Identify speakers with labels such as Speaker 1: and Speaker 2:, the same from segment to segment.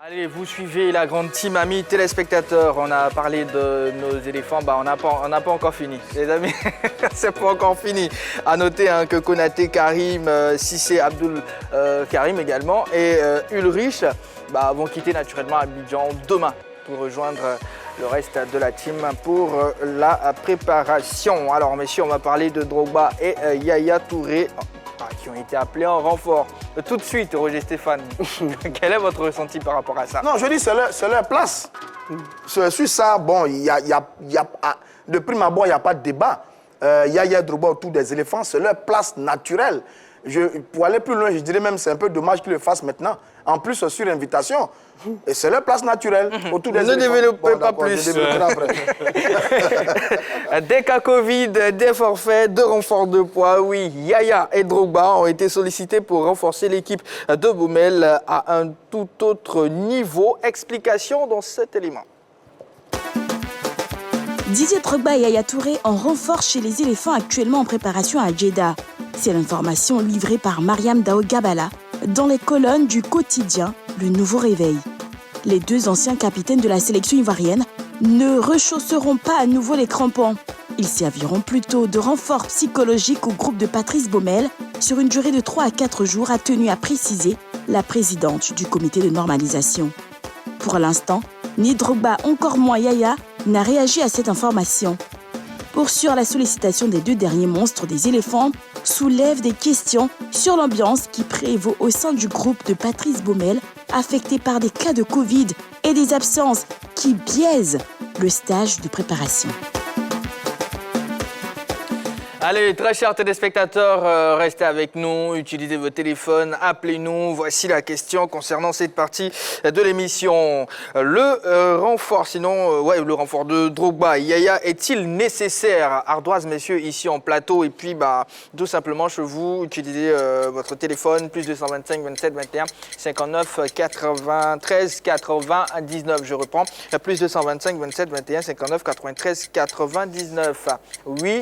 Speaker 1: Allez, vous suivez la grande team, amis téléspectateurs. On a parlé de nos éléphants, on n'a pas encore fini. Les amis, c'est pas encore fini. À noter que Konaté, Karim, Cissé, Abdul Karim également et Ulrich vont quitter naturellement Abidjan demain pour rejoindre le reste de la team pour la préparation. Alors messieurs, on va parler de Drogba et Yaya Touré qui ont été appelés en renfort. Tout de suite, Roger Stéphane, quel est votre ressenti par rapport à ça?
Speaker 2: Non, je dis c'est leur place. Sur ça, bon, de prime abord, il n'y a pas de débat. Yaya Drogba autour des éléphants, c'est leur place naturelle. Pour aller plus loin, je dirais même c'est un peu dommage qu'ils le fassent maintenant. En plus, sur invitation. Et c'est leur place naturelle autour des éléphants.
Speaker 1: Ne développez pas plus. Des cas Covid, des forfaits, de renforts de poids. Oui, Yaya et Drogba ont été sollicités pour renforcer l'équipe de Baumel à un tout autre niveau. Explication dans cet élément.
Speaker 3: Didier Drogba et Yaya Touré en renfort chez les éléphants actuellement en préparation à Jeddah. C'est l'information livrée par Mariam Dao Gabala dans les colonnes du quotidien Le Nouveau Réveil. Les deux anciens capitaines de la sélection ivoirienne ne rechausseront pas à nouveau les crampons. Ils serviront plutôt de renfort psychologique au groupe de Patrice Baumel sur une durée de 3 à 4 jours, a tenu à préciser la présidente du comité de normalisation. Pour l'instant, ni Drogba, encore moins Yaya, n'a réagi à cette information. Pour sûr, la sollicitation des deux derniers monstres des éléphants soulève des questions sur l'ambiance qui prévaut au sein du groupe de Patrice Baumel, affecté par des cas de Covid et des absences qui biaisent le stage de préparation.
Speaker 1: Allez, très chers téléspectateurs, restez avec nous, utilisez vos téléphones, appelez-nous. Voici la question concernant cette partie de l'émission. Le renfort, le renfort de Drogba, Yaya, est-il nécessaire? Ardoise, messieurs, ici en plateau. Et puis, tout simplement, chez vous, utilisez votre téléphone, plus 225 27 21 59 93 99. Je reprends, plus 225 27 21 59 93 99. Oui.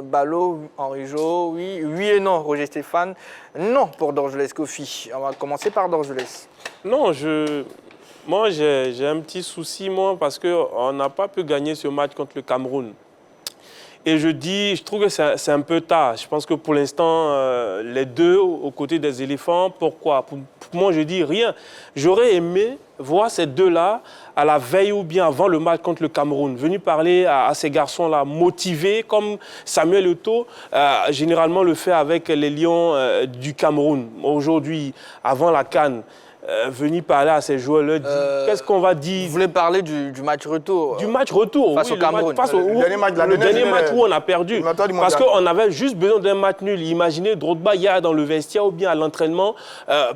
Speaker 1: Ballot, Henri Jo, oui et non, Roger Stéphane. Non pour Dorgelès Kofi. On va commencer par Dorgelès.
Speaker 4: Non, moi j'ai un petit souci, parce qu'on n'a pas pu gagner ce match contre le Cameroun. Et je trouve que c'est un peu tard. Je pense que pour l'instant, les deux aux côtés des éléphants, pourquoi? Pour moi, je dis rien. J'aurais aimé voir ces deux-là à la veille ou bien avant le match contre le Cameroun, venus parler à ces garçons-là, motivés, comme Samuel Eto'o généralement le fait avec les Lions du Cameroun. Aujourd'hui, avant la CAN, venir parler à ces joueurs-là, qu'est-ce qu'on va dire?
Speaker 1: Vous voulez parler du match retour?
Speaker 4: Du match retour,
Speaker 1: face au Cameroun.
Speaker 4: Le dernier match où on a perdu. Parce qu'on avait juste besoin d'un match nul. Imaginez Drogba hier dans le vestiaire ou bien à l'entraînement,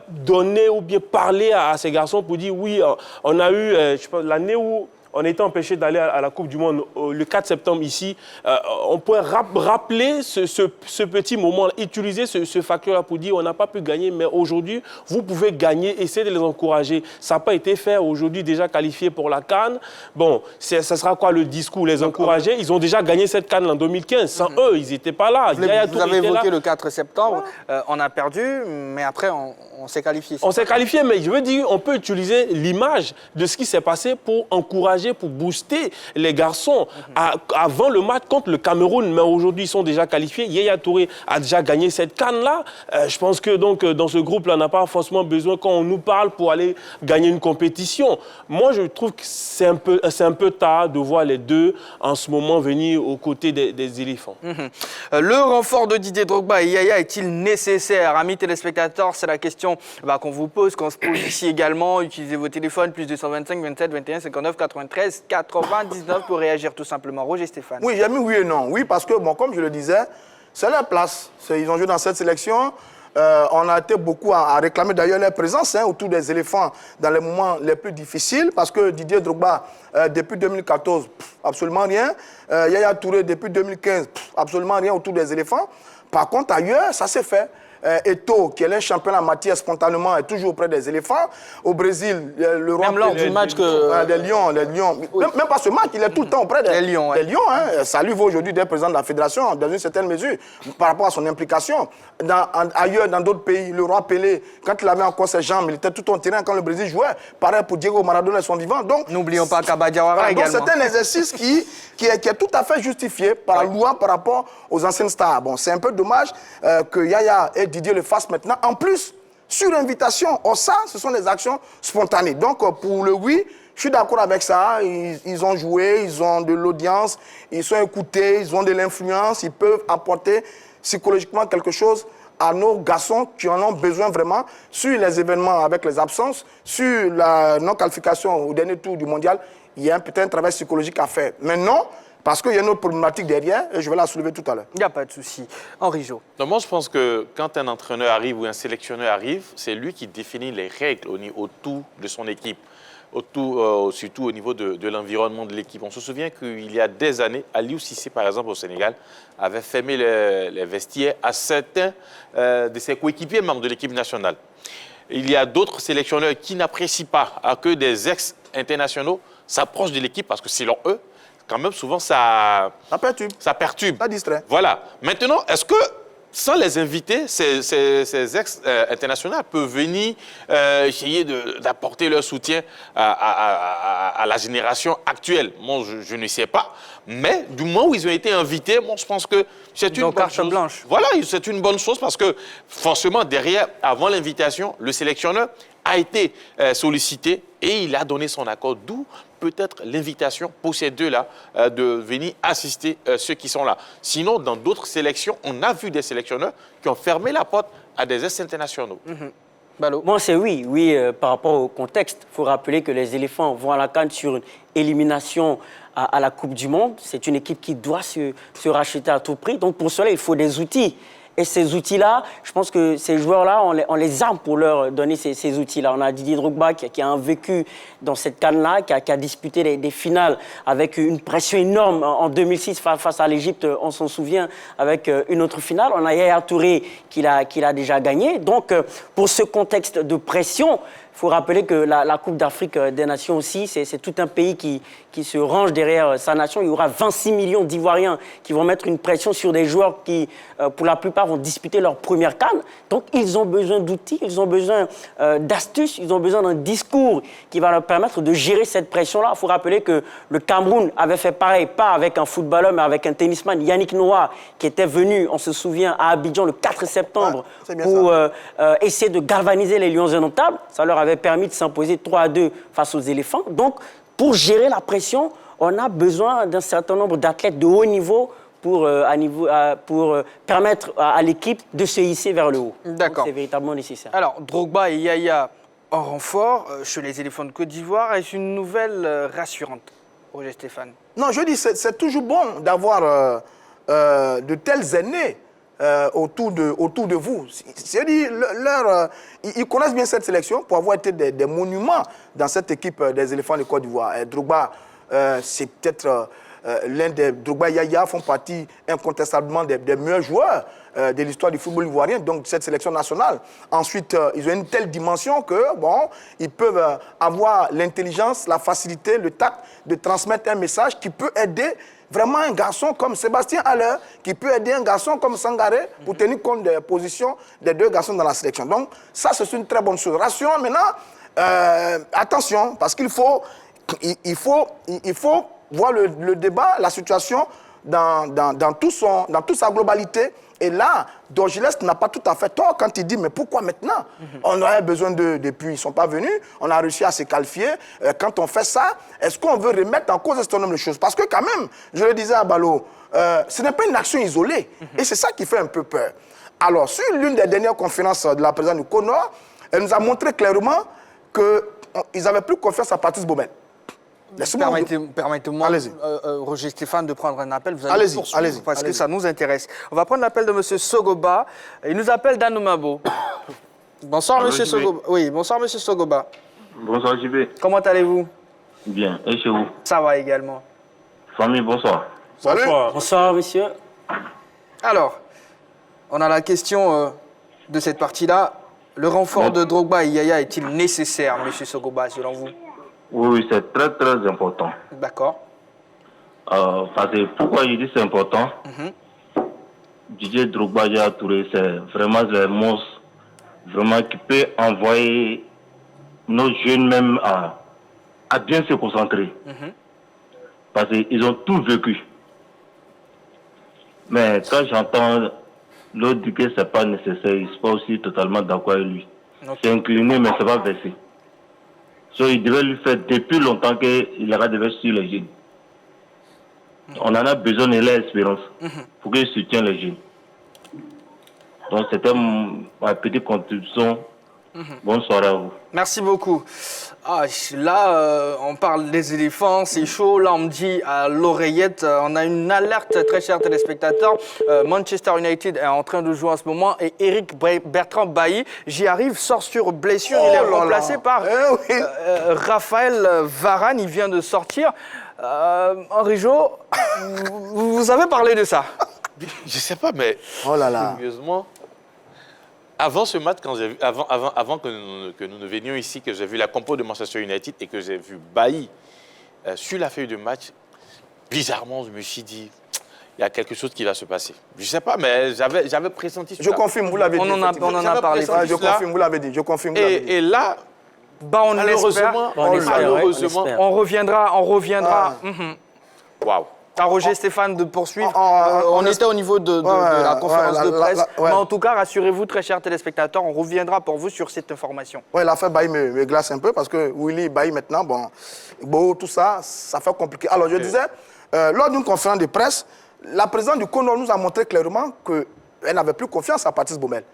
Speaker 4: donner ou bien parler à ces garçons pour dire oui, on a eu, je pense, l'année où on était empêché d'aller à la Coupe du Monde le 4 septembre ici. On pourrait rappeler ce petit moment, utiliser ce facteur-là pour dire on n'a pas pu gagner, mais aujourd'hui, vous pouvez gagner, essayez de les encourager. Ça n'a pas été fait aujourd'hui, déjà qualifié pour la CAN. Bon, ça sera quoi le discours? Les encourager? Ils ont déjà gagné cette CAN en 2015. Sans eux, ils n'étaient pas là.
Speaker 1: Vous avez évoqué le 4 septembre. On a perdu, mais après, on s'est qualifié.
Speaker 4: On s'est qualifié, mais je veux dire, on peut utiliser l'image de ce qui s'est passé pour encourager, pour booster les garçons avant le match contre le Cameroun. Mais aujourd'hui, ils sont déjà qualifiés. Yaya Touré a déjà gagné cette CAN-là. Je pense que donc, dans ce groupe-là, on n'a pas forcément besoin quand on nous parle pour aller gagner une compétition. Moi, je trouve que c'est un peu tard de voir les deux en ce moment venir aux côtés des éléphants.
Speaker 1: Le renfort de Didier Drogba et Yaya est-il nécessaire? Amis téléspectateurs, c'est la question qu'on vous pose, qu'on se pose ici également. Utilisez vos téléphones, plus 225 27 21 59 93 99 pour réagir tout simplement. Roger Stéphane.
Speaker 2: Oui, j'ai mis oui et non. Oui, parce que, comme je le disais, c'est leur place. Ils ont joué dans cette sélection. On a été beaucoup à réclamer d'ailleurs leur présence autour des éléphants dans les moments les plus difficiles, parce que Didier Drogba, depuis 2014, absolument rien. Yaya Touré, depuis 2015, absolument rien autour des éléphants. Par contre, ailleurs, ça s'est fait. Eto'o, qui est un champion en matière spontanément, est toujours auprès des éléphants. Au Brésil, le roi...
Speaker 1: Même lors du match que...
Speaker 2: Des lions. Oui. Même pas ce match, il est tout le temps auprès des lions. Des lions, hein. Ça lui vaut aujourd'hui d'être président de la fédération, dans une certaine mesure, par rapport à son implication. Ailleurs, dans d'autres pays, le roi Pelé, quand il avait encore ses jambes, il était tout en terrain quand le Brésil jouait. Pareil pour Diego Maradona et son vivant.
Speaker 1: N'oublions pas Kaba Diawara également.
Speaker 2: Donc c'est un exercice qui est tout à fait justifié par la loi par rapport aux anciennes stars. Bon, c'est un peu dommage que Yaya et Didier le fassent maintenant. En plus, sur invitation, ça, ce sont des actions spontanées. Donc, pour le oui, je suis d'accord avec ça. Ils ont joué, ils ont de l'audience, ils sont écoutés, ils ont de l'influence, ils peuvent apporter psychologiquement quelque chose à nos garçons qui en ont besoin vraiment sur les événements avec les absences, sur la non-qualification au dernier tour du mondial. Il y a peut-être un travail psychologique à faire. Mais non, parce qu'il y a une autre problématique derrière, et je vais la soulever tout à l'heure.
Speaker 1: Il n'y a pas de souci. Henri Jo.
Speaker 5: Moi, je pense que quand un entraîneur arrive ou un sélectionneur arrive, c'est lui qui définit les règles autour de son équipe, surtout au niveau de l'environnement de l'équipe. On se souvient qu'il y a des années, Aliou Cissé, par exemple, au Sénégal, avait fermé les vestiaires à certains de ses coéquipiers membres de l'équipe nationale. Il y a d'autres sélectionneurs qui n'apprécient pas que des ex-internationaux s'approchent de l'équipe parce que selon eux, quand même, souvent, ça perturbe.
Speaker 2: Ça distrait.
Speaker 5: Voilà. Maintenant, est-ce que, sans les inviter, ces ex-internationaux peuvent venir essayer d'apporter leur soutien à la génération actuelle? Moi, je ne sais pas. Mais du moment où ils ont été invités, moi, je pense que c'est une bonne chose. Blanche. Voilà, c'est une bonne chose parce que, forcément, derrière, avant l'invitation, le sélectionneur a été sollicité et il a donné son accord, d'où peut-être l'invitation pour ces deux-là de venir assister ceux qui sont là. Sinon, dans d'autres sélections, on a vu des sélectionneurs qui ont fermé la porte à des ex-internationaux.
Speaker 1: Ballot.
Speaker 6: Moi, c'est oui, par rapport au contexte. Il faut rappeler que les éléphants vont à la CAN sur une élimination à la Coupe du Monde. C'est une équipe qui doit se racheter à tout prix. Donc, pour cela, il faut des outils. Et ces outils-là, je pense que ces joueurs-là, on les arme pour leur donner ces outils-là. On a Didier Drogba qui a un vécu dans cette CAN-là, qui a disputé des finales avec une pression énorme en 2006 face à l'Égypte, on s'en souvient, avec une autre finale. On a Yaya Touré qui l'a déjà gagné. Donc, pour ce contexte de pression, il faut rappeler que la Coupe d'Afrique des Nations aussi, c'est tout un pays qui se range derrière sa nation. Il y aura 26 millions d'Ivoiriens qui vont mettre une pression sur des joueurs qui, pour la plupart, vont disputer leur première CAN. Donc, ils ont besoin d'outils, ils ont besoin d'astuces, ils ont besoin d'un discours qui va leur permettre de gérer cette pression-là. Il faut rappeler que le Cameroun avait fait pareil, pas avec un footballeur, mais avec un tennisman, Yannick Noah, qui était venu, on se souvient, à Abidjan le 4 septembre pour essayer de galvaniser les Lions indomptables. Ça leur avait permis de s'imposer 3-2 face aux éléphants. Donc, pour gérer la pression, on a besoin d'un certain nombre d'athlètes de haut niveau pour permettre à l'équipe de se hisser vers le haut.
Speaker 1: D'accord.
Speaker 6: C'est véritablement nécessaire.
Speaker 1: Alors, Drogba et Yaya en renfort chez les éléphants de Côte d'Ivoire, est-ce une nouvelle rassurante, Roger Stéphane? Non,
Speaker 2: je dis c'est toujours bon d'avoir de tels aînés autour de vous. Ils connaissent bien cette sélection pour avoir été des monuments dans cette équipe des éléphants de Côte d'Ivoire. Drogba, c'est peut-être Drogba et Yaya font partie incontestablement des meilleurs joueurs de l'histoire du football ivoirien, donc de cette sélection nationale. Ensuite, ils ont une telle dimension que, ils peuvent avoir l'intelligence, la facilité, le tact de transmettre un message qui peut aider vraiment un garçon comme Sébastien Haller, qui peut aider un garçon comme Sangaré pour tenir compte des positions des deux garçons dans la sélection. Donc, ça, c'est une très bonne chose. Rassurant maintenant, attention, parce qu'il faut voir le débat, la situation dans toute sa globalité. Et là, Dorgiles n'a pas tout à fait tort quand il dit « mais pourquoi maintenant ?» On aurait besoin d'eux depuis, ils ne sont pas venus, on a réussi à se qualifier. Quand on fait ça, est-ce qu'on veut remettre en cause un certain nombre de choses? Parce que quand même, je le disais à Ballot, ce n'est pas une action isolée. Et c'est ça qui fait un peu peur. Alors, sur l'une des dernières conférences de la présidente du CONOR, elle nous a montré clairement qu'ils n'avaient plus confiance à Patrice Baumel.
Speaker 1: Permettez-moi, Roger Stéphane, de prendre un appel. Vous allez poursuivre parce que ça nous intéresse. On va prendre l'appel de M. Sogoba. Il nous appelle d'Anoumabo. Bonsoir, M. Sogoba. Oui, bonsoir, M. Sogoba.
Speaker 7: Bonsoir, JB.
Speaker 1: Comment allez-vous?
Speaker 7: Bien. Et chez vous?
Speaker 1: Ça va également.
Speaker 7: Famille, bonsoir.
Speaker 6: Salut. Bonsoir, monsieur.
Speaker 1: Alors, on a la question de cette partie-là. Le renfort de Drogba et Yaya est-il nécessaire, M. Sogoba, selon vous?
Speaker 7: Oui, c'est très, très important.
Speaker 1: D'accord.
Speaker 7: Pourquoi je dis c'est important? Didier Drogba, Yaya Touré, c'est vraiment les monstres vraiment qui peut envoyer nos jeunes même à bien se concentrer. Parce qu'ils ont tout vécu. Mais quand j'entends l'autre dire que ce n'est pas nécessaire, je ne suis pas aussi totalement d'accord avec lui. C'est incliné, mais ça va verser. Il devait lui faire depuis longtemps qu'il aura devait sur les jeunes. On en a besoin de l'espérance pour qu'il soutienne les jeunes. Donc c'était ma petite contribution. Bonne soirée à vous.
Speaker 1: Merci beaucoup. Là, on parle des éléphants, c'est chaud. Là, on me dit à l'oreillette, on a une alerte, très chers téléspectateurs. Manchester United est en train de jouer en ce moment et Eric Bertrand Bailly, j'y arrive, sort sur blessure. Il est remplacé par Raphaël Varane. Il vient de sortir. Henri Jo, vous avez parlé de ça?
Speaker 5: Je ne sais pas, mais curieusement, avant ce match, avant que nous ne venions ici, que j'ai vu la compo de Manchester United et que j'ai vu Bailly sur la feuille de match, bizarrement, je me suis dit, il y a quelque chose qui va se passer. Je ne sais pas, mais j'avais pressenti cela.
Speaker 2: Je confirme, vous l'avez dit.
Speaker 1: On en a parlé.
Speaker 2: Je confirme, vous l'avez dit. Je confirme, vous l'avez dit.
Speaker 5: Et là,
Speaker 1: on l'espère.
Speaker 5: Malheureusement,
Speaker 1: on reviendra.
Speaker 5: Waouh.
Speaker 1: À Roger Stéphane de poursuivre. On était au niveau de la conférence de presse. Mais en tout cas, rassurez-vous, très chers téléspectateurs, on reviendra pour vous sur cette information.
Speaker 2: Oui, l'affaire Bailly me glace un peu parce que Willy Bailly maintenant, tout ça, ça fait compliqué. Alors, je disais, lors d'une conférence de presse, la présidente du CONOR nous a montré clairement qu'elle n'avait plus confiance à Patrice Baumel.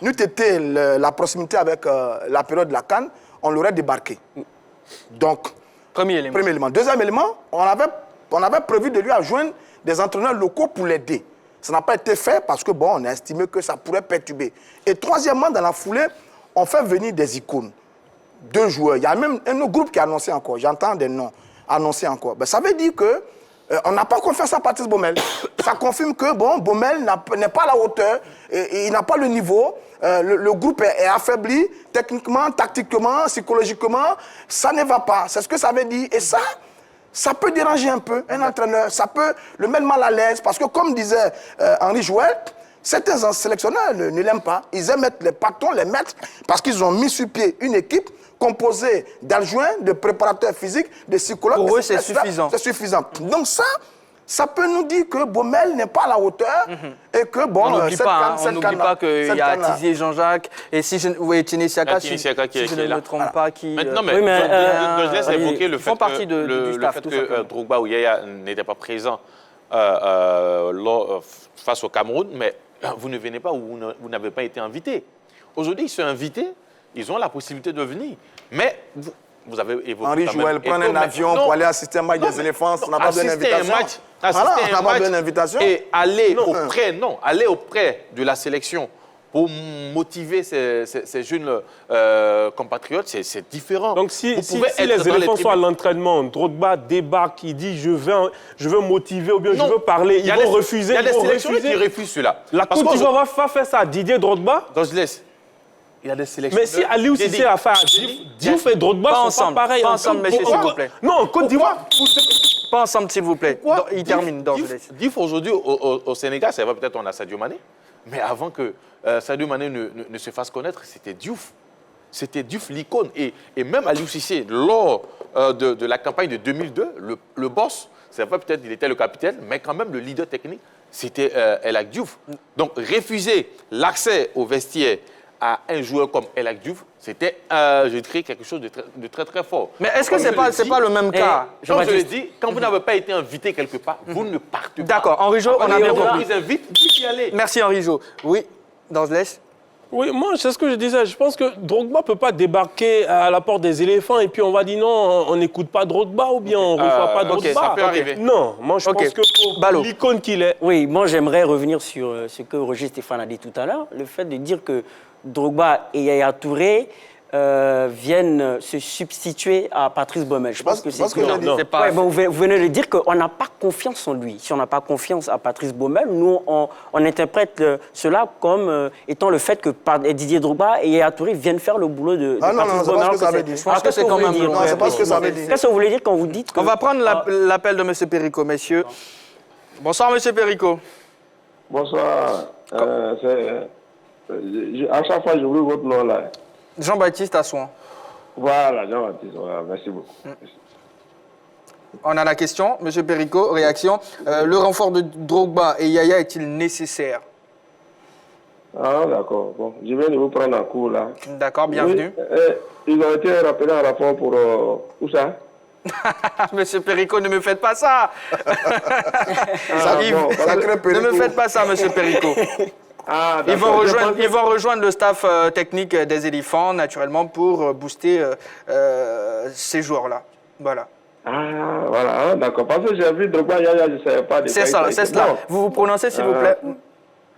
Speaker 2: N'eût été la proximité avec la période de la CAN, on l'aurait débarqué. Donc, premier élément. Deuxième élément, on avait prévu de lui adjoindre des entraîneurs locaux pour l'aider. Ça n'a pas été fait parce que, on a estimé que ça pourrait perturber. Et troisièmement, dans la foulée, on fait venir des icônes. 2 joueurs. Il y a même un autre groupe qui a annoncé encore. J'entends des noms annoncés encore. Ça veut dire que on n'a pas confiance à Patrice Baumel. Ça confirme que, Baumel n'est pas à la hauteur. Et il n'a pas le niveau. Le groupe est affaibli techniquement, tactiquement, psychologiquement. Ça ne va pas. C'est ce que ça veut dire. Et ça peut déranger un peu un entraîneur, ça peut le mettre mal à l'aise, parce que comme disait Henri Jouel, certains sélectionneurs ne l'aiment pas. Ils aiment mettre les patrons, les maîtres, parce qu'ils ont mis sur pied une équipe composée d'adjoints, de préparateurs physiques, de psychologues.
Speaker 1: Pour eux, c'est suffisant.
Speaker 2: C'est suffisant. Donc ça peut nous dire que Baumel n'est pas à la hauteur et que,
Speaker 1: on n'oublie pas qu'il y a Tizier Jean-Jacques et si je Etienne Siaka, si je ne me trompe pas, qui...
Speaker 5: Maintenant, je laisse évoquer le fait que Drogba ou Yaya n'étaient pas présents face au Cameroun, mais vous ne venez pas ou vous n'avez pas été invité. Aujourd'hui, ils sont invités, ils ont la possibilité de venir, mais... Vous avez évoqué
Speaker 2: Henri Jouel, prendre un avion pour aller assister un match des éléphants, on n'a pas besoin d'invitation.
Speaker 5: Assister à un match et aller auprès de la sélection pour motiver ces jeunes compatriotes, c'est différent.
Speaker 4: Donc si les éléphants sont à l'entraînement, Drogba débarque, il dit je veux motiver ou bien je veux parler, ils vont refuser.
Speaker 5: Il y a des sélectionneurs qui refusent cela.
Speaker 4: La Côte d'Ivoire va faire ça à Didier Drogba.
Speaker 5: Donc je laisse. Il y a des sélectionneurs.
Speaker 4: Mais si Aliou Cissé a fait à Diouf et Drogba sont pas pareils.
Speaker 1: Pas ensemble, messieurs, s'il vous plaît.
Speaker 4: Non, Côte d'Ivoire.
Speaker 1: Pas ensemble, s'il vous plaît. Il termine.
Speaker 5: Diouf aujourd'hui au Sénégal, c'est vrai, peut-être on a Sadio Mané, mais avant que Sadio Mané ne se fasse connaître, c'était Diouf. C'était Diouf l'icône. Et même Aliou Cissé, lors de la campagne de 2002, le boss, c'est vrai, peut-être il était le capitaine, mais quand même le leader technique, c'était El Hadji Diouf. Donc refuser l'accès au vestiaire à un joueur comme El Hadji Diouf, c'était, je dirais, quelque chose de très, très fort.
Speaker 1: Mais est-ce que ce n'est pas le même cas?
Speaker 5: Je l'ai dit, quand vous n'avez pas été invité quelque part, vous ne partez pas.
Speaker 1: D'accord, Henri Jo, on a bien compris.
Speaker 5: Ils invitent, vous y allez.
Speaker 1: Merci Henri Jo. Oui, Danzles.
Speaker 4: Oui, moi, c'est ce que je disais. Je pense que Drogba ne peut pas débarquer à la porte des éléphants et puis on va dire non, on n'écoute pas Drogba ou bien on ne reçoit pas Drogba.
Speaker 5: Ça peut arriver.
Speaker 4: Non, moi je pense que pour l'icône qu'il est...
Speaker 6: Oui, moi j'aimerais revenir sur ce que Roger Stéphane a dit tout à l'heure. Le fait de dire que Drogba et Yaya Touré vienne se substituer à Patrice Baumel. Je pense que c'est
Speaker 1: pas...
Speaker 6: Vous venez de dire qu'on n'a pas confiance en lui. Si on n'a pas confiance à Patrice Baumel, nous, on interprète cela comme étant le fait que Didier Drogba et Yaya Touré viennent faire le boulot de Patrice Baumel.
Speaker 1: Je pense que c'est quand même...
Speaker 2: Non, c'est pas ce que ça veut dire.
Speaker 6: Qu'est-ce que vous voulez dire quand vous dites que...
Speaker 1: On va prendre l'appel de M. Perico, messieurs. Bonsoir, M. Perico.
Speaker 8: Bonsoir. À chaque fois, j'oublie votre nom là.
Speaker 1: Jean-Baptiste Assouan.
Speaker 8: Voilà, Jean-Baptiste. Voilà, merci beaucoup. Merci.
Speaker 1: On a la question, M. Perico, réaction. Le renfort de Drogba et Yaya est-il nécessaire?
Speaker 8: Ah, d'accord. Bon, je viens de vous prendre un cours là.
Speaker 1: D'accord, bienvenue.
Speaker 8: Oui, ils ont été rappelés en rapport pour... où ça?
Speaker 1: Monsieur Perico, ne me faites pas ça. Ne me faites pas ça, Monsieur Perico. Ils vont rejoindre le staff technique des éléphants, naturellement, pour booster ces joueurs-là. Voilà.
Speaker 8: Ah, voilà, d'accord. Parce que j'ai vu Drogba, Yaya, je ne savais pas.
Speaker 1: C'est ça, c'est cela.
Speaker 8: Bon.
Speaker 1: Vous vous prononcez, s'il vous plaît?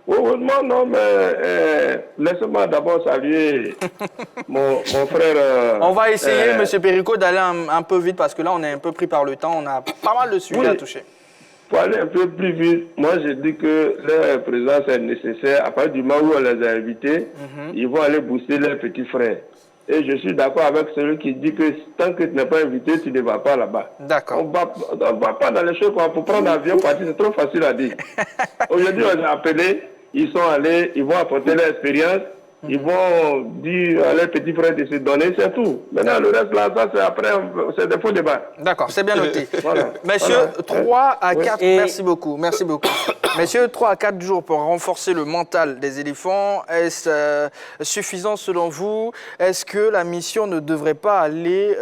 Speaker 8: Oui, non, mais laissez-moi d'abord saluer mon frère.
Speaker 1: On va essayer, M. Perico, d'aller un peu vite parce que là, on est un peu pris par le temps. On a pas mal de sujets à toucher.
Speaker 8: Pour aller un peu plus vite, moi, je dis que leur présence est nécessaire. À partir du moment où on les a invités, ils vont aller booster leurs petits frères. Et je suis d'accord avec celui qui dit que tant que tu n'es pas invité, tu ne vas pas là-bas.
Speaker 1: D'accord.
Speaker 8: On ne va pas dans les choses pour prendre l'avion, parce que c'est trop facile à dire. Aujourd'hui, on les a appelés, ils sont allés, ils vont apporter leur expérience, ils vont dire à leurs petits frères de se donner, c'est tout. Maintenant, le reste là, ça c'est après, c'est des faux débats.
Speaker 1: D'accord, c'est bien noté.
Speaker 8: Voilà.
Speaker 1: Messieurs, 3 à 4,
Speaker 6: Et...
Speaker 1: merci beaucoup. Messieurs, 3 à 4 jours pour renforcer le mental des éléphants. Est-ce suffisant selon vous? Est-ce que la mission ne devrait pas aller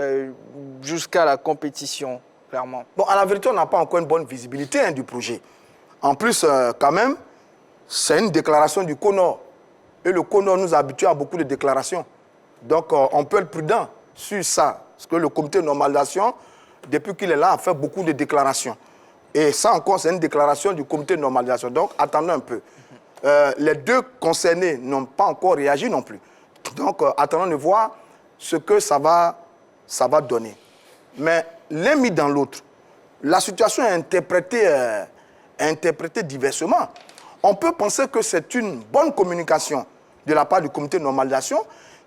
Speaker 1: jusqu'à la compétition, clairement?
Speaker 2: Bon, à la vérité, on n'a pas encore une bonne visibilité du projet. En plus, quand même, c'est une déclaration du CONOR. Et le CONOR nous a habitués à beaucoup de déclarations. Donc, on peut être prudent sur ça. Parce que le comité de normalisation, depuis qu'il est là, a fait beaucoup de déclarations. Et ça encore, c'est une déclaration du comité de normalisation. Donc, attendons un peu. Les deux concernés n'ont pas encore réagi non plus. Donc, attendons de voir ce que ça va donner. Mais l'un mis dans l'autre, la situation est interprétée diversement. On peut penser que c'est une bonne communication de la part du comité de normalisation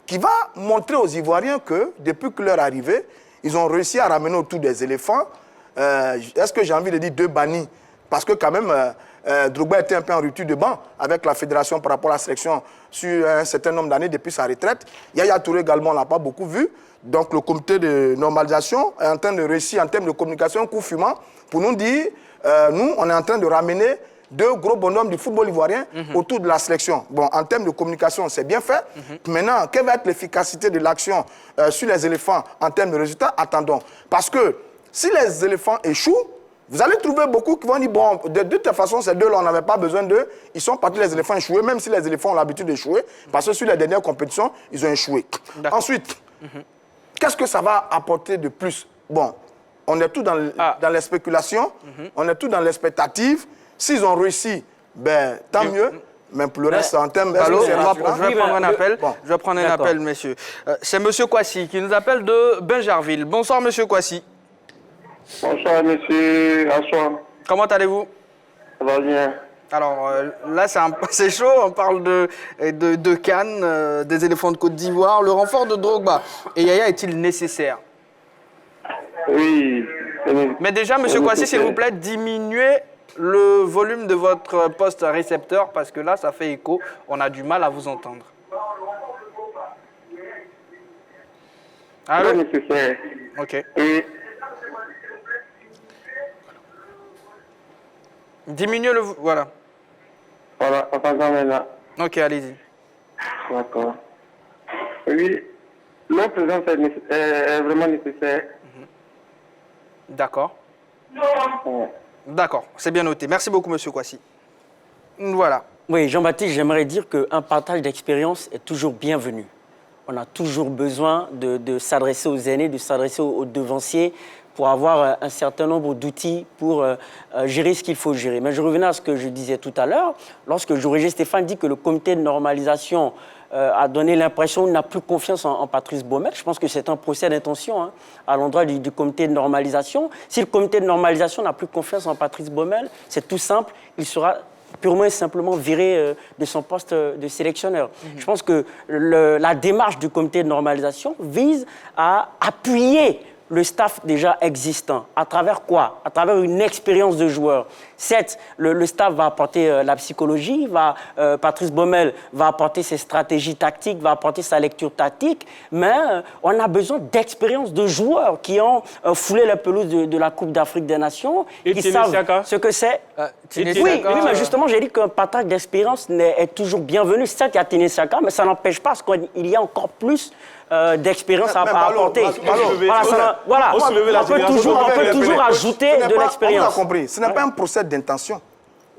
Speaker 2: qui va montrer aux Ivoiriens que, depuis que leur arrivée, ils ont réussi à ramener autour des éléphants. Est-ce que j'ai envie de dire 2 bannis? Parce que quand même, Drogba était un peu en rupture de banc avec la fédération par rapport à la sélection sur un certain nombre d'années depuis sa retraite. Yaya Touré également, on ne l'a pas beaucoup vu. Donc le comité de normalisation est en train de réussir en termes de communication, un coup fumant, pour nous dire, nous, on est en train de ramener 2 gros bonhommes du football ivoirien autour de la sélection. Bon, en termes de communication, c'est bien fait. Maintenant, quelle va être l'efficacité de l'action sur les éléphants en termes de résultats? Attendons. Parce que si les éléphants échouent, vous allez trouver beaucoup qui vont dire, bon, de toute façon, ces deux-là, on n'avait pas besoin d'eux. Ils sont partis, les éléphants échoués, même si les éléphants ont l'habitude d'échouer, parce que sur les dernières compétitions, ils ont échoué. Ensuite, qu'est-ce que ça va apporter de plus? Bon, on est tout dans les spéculations, on est tout dans l'expectative. S'ils ont réussi, ben, tant mieux. Mais pour le reste, en termes de...
Speaker 1: Je vais prendre un appel. Je vais prendre un appel, messieurs. C'est M. Kwasi qui nous appelle de Binjarville. Bonsoir, M. Kwasi.
Speaker 8: Bonsoir, monsieur Assouan.
Speaker 1: Comment allez-vous?
Speaker 8: Ça va bien.
Speaker 1: Alors là, c'est chaud. On parle de Cannes, des éléphants de Côte d'Ivoire. Le renfort de Drogba et Yaya est-il nécessaire?
Speaker 8: Oui.
Speaker 1: Mais déjà, M. Kwasi, s'il vous plaît, diminuez le volume de votre poste récepteur parce que là, ça fait écho. On a du mal à vous entendre. Allô?
Speaker 8: Nécessaire.
Speaker 1: Ok.
Speaker 8: Et
Speaker 1: Diminuez le... Voilà.
Speaker 8: voilà, on s'entend maintenant.
Speaker 1: Ok, allez-y.
Speaker 8: D'accord. Oui, leur présence est vraiment nécessaire.
Speaker 1: D'accord.
Speaker 8: Ouais.
Speaker 1: D'accord, c'est bien noté. Merci beaucoup, M. Kwasi. Voilà.
Speaker 6: Oui, Jean-Baptiste, j'aimerais dire qu'un partage d'expérience est toujours bienvenu. On a toujours besoin de s'adresser aux aînés, de s'adresser aux devanciers pour avoir un certain nombre d'outils pour gérer ce qu'il faut gérer. Mais je revenais à ce que je disais tout à l'heure. Lorsque Jorge Stéphane dit que le comité de normalisation a donné l'impression qu'il n'a plus confiance en Patrice Baumel. Je pense que c'est un procès d'intention à l'endroit du comité de normalisation. Si le comité de normalisation n'a plus confiance en Patrice Baumel, c'est tout simple, il sera purement et simplement viré de son poste de sélectionneur. Je pense que la démarche du comité de normalisation vise à appuyer le staff déjà existant. À travers quoi? À travers une expérience de joueur. Certes, le staff va apporter la psychologie, Patrice Baumel va apporter ses stratégies tactiques, va apporter sa lecture tactique, mais on a besoin d'expérience de joueurs qui ont foulé la pelouse de la Coupe d'Afrique des Nations, qui savent ce que c'est. Oui, mais justement, j'ai dit qu'un partage d'expérience est toujours bienvenu. Certes, il y a Téné Saka, mais ça n'empêche pas qu'il y a encore plus d'expérience à apporter. On peut toujours ajouter de l'expérience.
Speaker 2: On a compris. Ce n'est pas un procès d'intention.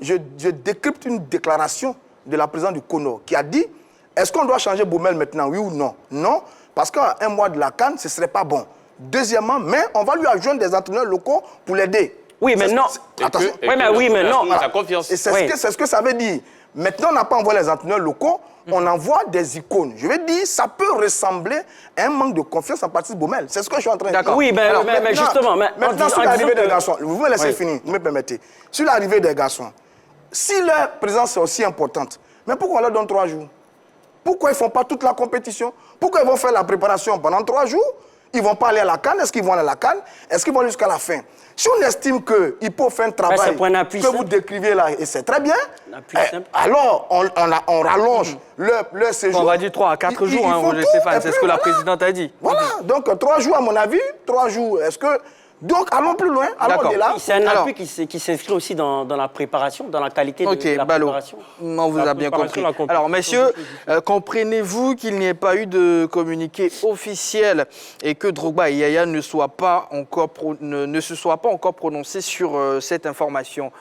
Speaker 2: Je décrypte une déclaration de la présidente du CONO qui a dit est-ce qu'on doit changer Baumel maintenant, oui ou non? Non, parce qu'à un mois de la CAN, ce ne serait pas bon. Deuxièmement, mais on va lui adjoindre des entraîneurs locaux pour l'aider.
Speaker 6: Oui, mais non.
Speaker 2: Attention.
Speaker 6: Oui, mais non.
Speaker 5: La confiance.
Speaker 2: Et c'est ce que ça veut dire. Maintenant, on n'a pas envoyé les entraîneurs locaux, on envoie des icônes. Je veux dire, ça peut ressembler à un manque de confiance en Patrice Baumel. C'est ce que je suis en train de dire.
Speaker 6: Oui, mais justement...
Speaker 2: Maintenant, sur l'arrivée des garçons, vous me laissez finir, vous me permettez. Sur l'arrivée des garçons, si leur présence est aussi importante, mais pourquoi on leur donne 3 jours? Pourquoi ils ne font pas toute la compétition? Pourquoi ils vont faire la préparation pendant 3 jours? Ils ne vont pas aller à la CAN. Est-ce qu'ils vont aller à la CAN? Est-ce qu'ils vont aller jusqu'à la fin? Si on estime qu'il peut faire un travail que vous décrivez là, et c'est très bien, alors on rallonge leur séjour.
Speaker 1: On va dire 3 à 4 jours, Roger Stéphane, c'est ce que la présidente a dit.
Speaker 2: Voilà, donc 3 jours à mon avis, 3 jours, est-ce que... Donc, allons plus loin, allons au-delà.
Speaker 6: C'est un appui qui s'inscrit aussi dans la préparation, dans la qualité de la préparation.
Speaker 1: On vous a bien compris. Alors, messieurs, comprenez-vous qu'il n'y ait pas eu de communiqué officiel et que Drogba et Yaya ne se soient pas encore prononcés sur cette information?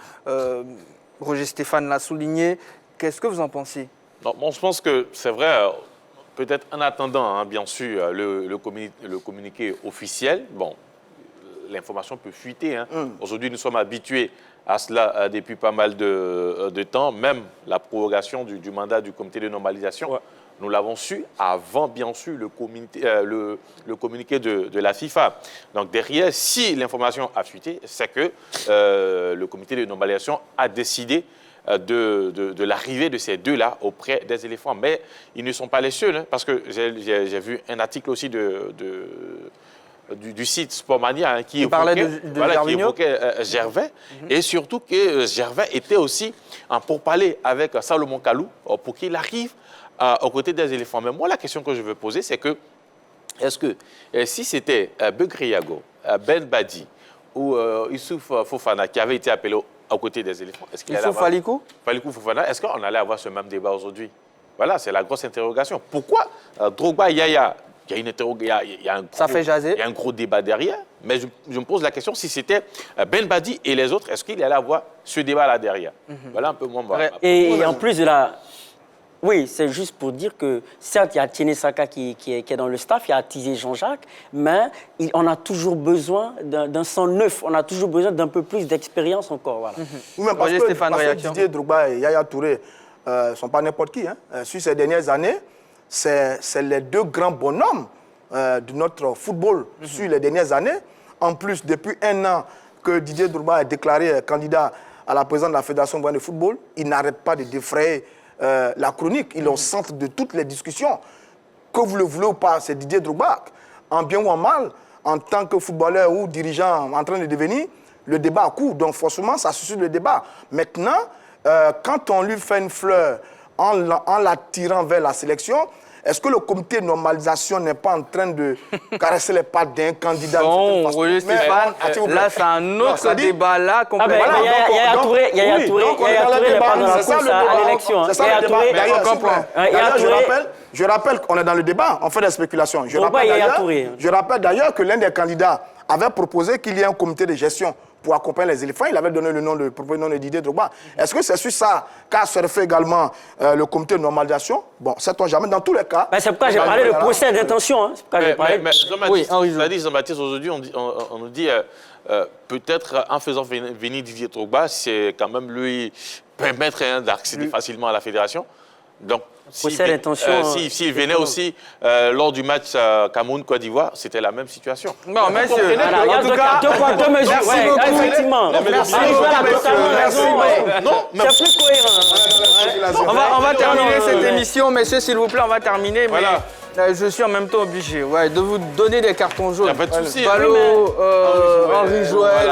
Speaker 1: Roger Stéphane l'a souligné. Qu'est-ce que vous en pensez?
Speaker 5: Bon, je pense que c'est vrai, peut-être en attendant, bien sûr, le communiqué officiel, bon, l'information peut fuiter. Aujourd'hui, nous sommes habitués à cela depuis pas mal de temps. Même la prorogation du mandat du comité de normalisation, nous l'avons su avant, bien sûr, le communiqué de la FIFA. Donc derrière, si l'information a fuité, c'est que le comité de normalisation a décidé de l'arrivée de ces deux-là auprès des éléphants. Mais ils ne sont pas les seuls, parce que j'ai vu un article aussi du site Sportmania qui évoquait Gervais, et surtout que Gervais était aussi en pourparlers avec Salomon Kalou pour qu'il arrive aux côtés des éléphants. Mais moi, la question que je veux poser, c'est que, est-ce que si c'était Begré Yago, Ben Badi ou Youssouf Fofana qui avait été appelé aux côtés des éléphants, est-ce qu'il allait avoir...
Speaker 1: Falikou
Speaker 5: Fofana, est-ce qu'on allait avoir ce même débat aujourd'hui? Voilà, c'est la grosse interrogation. Pourquoi Drogba, Yaya, il y a un gros débat derrière, mais je me pose la question, si c'était Ben Badi et les autres, est-ce qu'il allait avoir ce débat-là derrière? Voilà un peu mon...
Speaker 6: Et en plus de la... Oui, c'est juste pour dire que, certes, il y a Téné Saka qui est dans le staff, il y a Tizé Jean-Jacques, mais on a toujours besoin d'un sang neuf, on a toujours besoin d'un peu plus d'expérience encore. Voilà.
Speaker 2: Oui, mais parce que Didier Drogba et Yaya Touré ne sont pas n'importe qui. Sur ces dernières années, c'est les 2 grands bonhommes de notre football sur les dernières années. En plus, depuis 1 an que Didier Drogba a déclaré candidat à la présidence de la Fédération de football, il n'arrête pas de défrayer la chronique. Il est au centre de toutes les discussions. Que vous le voulez ou pas, c'est Didier Drogba. En bien ou en mal, en tant que footballeur ou dirigeant en train de devenir, le débat a cours. Donc forcément, ça suscite le débat. Maintenant, quand on lui fait une fleur en la tirant vers la sélection, est-ce que le comité de normalisation n'est pas en train de caresser les pattes d'un candidat?
Speaker 1: Bon, Roger Stéphane, là, c'est un autre débat là.
Speaker 6: Yaya Touré n'est pas dans la course à l'élection.
Speaker 2: C'est ça le débat. Je rappelle qu'on est dans le débat, on fait des spéculations. Je rappelle d'ailleurs que l'un des candidats avait proposé qu'il y ait un comité de gestion pour accompagner les éléphants. Il avait donné le nom de Didier Drogba. Est-ce que c'est sur ça qu'a surfé également le comité de normalisation? Bon, sait-on jamais. Dans tous les cas...
Speaker 6: C'est pourquoi j'ai parlé de procès d'intention.
Speaker 5: Jean-Baptiste, aujourd'hui, on nous dit peut-être en faisant venir Didier Drogba, c'est quand même lui permettre d'accéder facilement à la fédération. Donc,
Speaker 6: possède l'intention...
Speaker 5: S'il venait aussi lors du match Cameroun-Côte d'Ivoire, c'était la même situation.
Speaker 1: Bon, messieurs,
Speaker 6: en tout cas, deux mesures.
Speaker 1: Merci beaucoup.
Speaker 6: Effectivement.
Speaker 1: Merci
Speaker 6: beaucoup. C'est plus cohérent.
Speaker 1: On va terminer cette émission, messieurs, s'il vous plaît, on va terminer. Voilà. Je suis en même temps obligé de vous donner des cartons jaunes.
Speaker 5: Il n'y a pas de souci.
Speaker 1: Ballot, Henri Joël,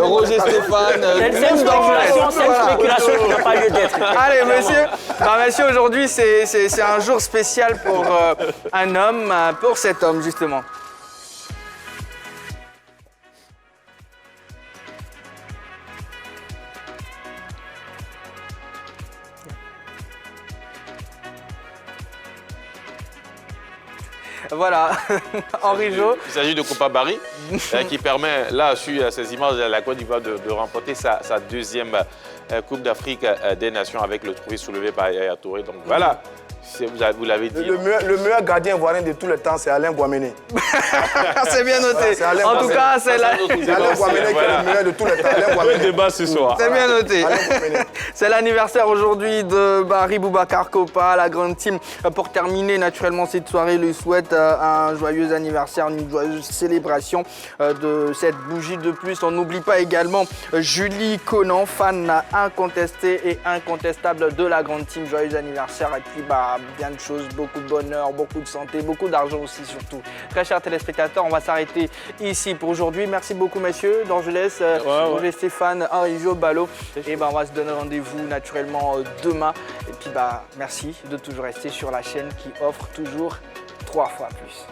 Speaker 1: Roger Stéphane,
Speaker 6: c'est une spéculation qui n'a pas lieu d'être.
Speaker 1: Allez, messieurs, aujourd'hui, c'est un jour spécial pour un homme, pour cet homme, justement. Voilà, Henri Jo.
Speaker 5: Il s'agit de Copa Barry, qui permet, là, sur ces images, à la Côte d'Ivoire de remporter sa deuxième Coupe d'Afrique des Nations avec le trophée soulevé par Yaya Touré. Donc voilà, vous l'avez dit.
Speaker 2: Le meilleur gardien ivoirien de tous les temps, c'est Alain Guaméné.
Speaker 1: C'est bien noté. En tout cas, c'est Alain
Speaker 2: Guaméné qui est le meilleur de tous les temps.
Speaker 4: Le débat ce soir.
Speaker 1: C'est bien noté. C'est l'anniversaire aujourd'hui de Barry Boubacar Kopa, la grande team. Pour terminer, naturellement, cette soirée lui souhaite un joyeux anniversaire, une joyeuse célébration de cette bougie de plus. On n'oublie pas également Julie Conan, fan incontestée et incontestable de la grande team. Joyeux anniversaire et puis bien de choses, beaucoup de bonheur, beaucoup de santé, beaucoup d'argent aussi surtout. Très chers téléspectateurs, on va s'arrêter ici pour aujourd'hui. Merci beaucoup messieurs, Dorgelès, Roger Stéphane, Henri Jo, Ballot. Et on va se donner rendez-vous naturellement demain. Et puis merci de toujours rester sur la chaîne qui offre toujours 3 fois plus.